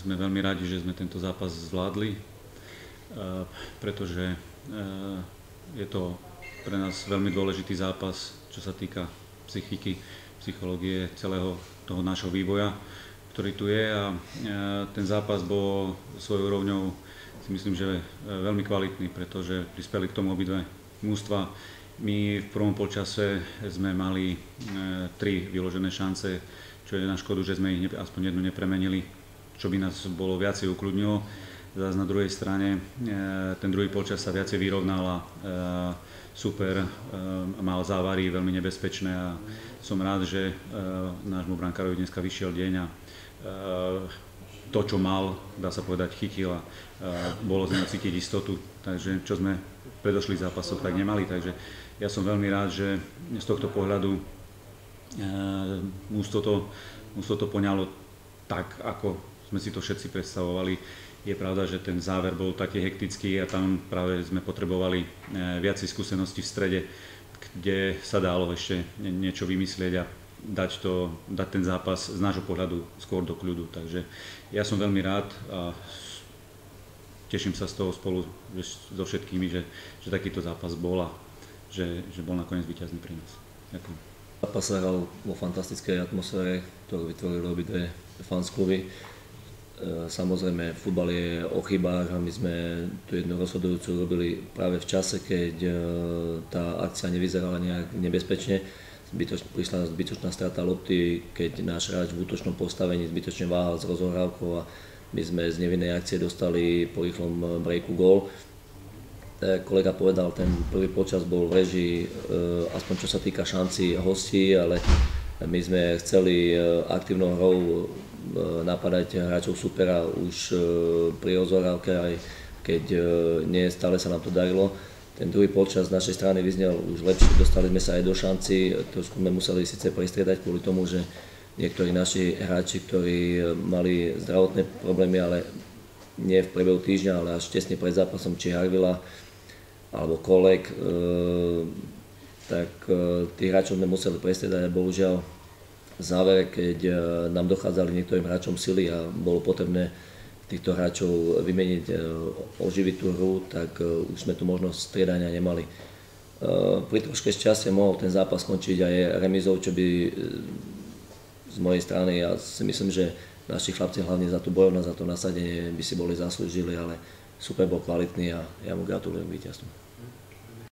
sme veľmi radi, že sme tento zápas zvládli, pretože je to pre nás veľmi dôležitý zápas, čo sa týka psychiky, psychológie celého toho nášho vývoja, ktorý tu je, a ten zápas bol svojou úrovňou, si myslím, že veľmi kvalitný, pretože prispeli k tomu obidve mužstva. My v prvom polčase sme mali 3 vyložené šance, čo je na škodu, že sme ich aspoň jednu nepremenili, čo by nás bolo viacej ukludnilo. Zás na druhej strane ten druhý polčas sa viacej vyrovnal a super mal závary veľmi nebezpečné, a som rád, že nášmu brankárovi dneska vyšiel deň a to, čo mal, dá sa povedať, chytil, a bolo z neho cítiť istotu, takže čo sme v predošlých zápasoch tak nemali. Takže ja som veľmi rád, že z tohto pohľadu mužstvo to poňalo tak, ako sme si to všetci predstavovali. Je pravda, že ten záver bol taký hektický a tam práve sme potrebovali viacej skúseností v strede, kde sa dalo ešte niečo vymyslieť a dať ten zápas z nášho pohľadu skôr do kľudu. Takže ja som veľmi rád a teším sa z toho spolu so všetkými, že takýto zápas bol a že bol nakoniec víťazný pri nás. Ďakujem. Zápas sa hral vo fantastickej atmosfére, ktorú vytvorili obidve fanskluby. Samozrejme, futbal je o chybách a my sme tú jednu rozhodujúcu robili práve v čase, keď tá akcia nevyzerala nejak nebezpečne. Prišla zbytočná strata lopty, keď náš hráč v útočnom postavení zbytočne váhal s rozohrávkou a my sme z nevinnej akcie dostali po rýchlom breaku gól. Kolega povedal, ten prvý počas bol v režii, aspoň čo sa týka šanci hostí, ale my sme chceli aktívnou hrou napadať hráčov supera už pri rozohrávke, aj keď nie stále sa nám to darilo. Ten druhý polčas z našej strany vyznel už lepšie, dostali sme sa aj do šanci, trošku sme museli síce prestriedať kvôli tomu, že niektorí naši hráči, ktorí mali zdravotné problémy, ale nie v priebehu týždňa, ale až tesne pred zápasom, či Harvila alebo Kolek, tak tých hráčov sme museli prestriedať a bohužiaľ v závere, keď nám dochádzali niektorým hráčom sily a bolo potrebné týchto hráčov vymeniť, oživiť tú hru, tak už sme tu možnosť striedania nemali. Pri troške šťastia mohol ten zápas skončiť aj remizou, čo by z mojej strany, ja si myslím, že naši chlapci hlavne za tú bojovnosť, za to nasadenie by si boli zaslúžili, ale super bol kvalitný a ja mu gratulujem k víťazstvu.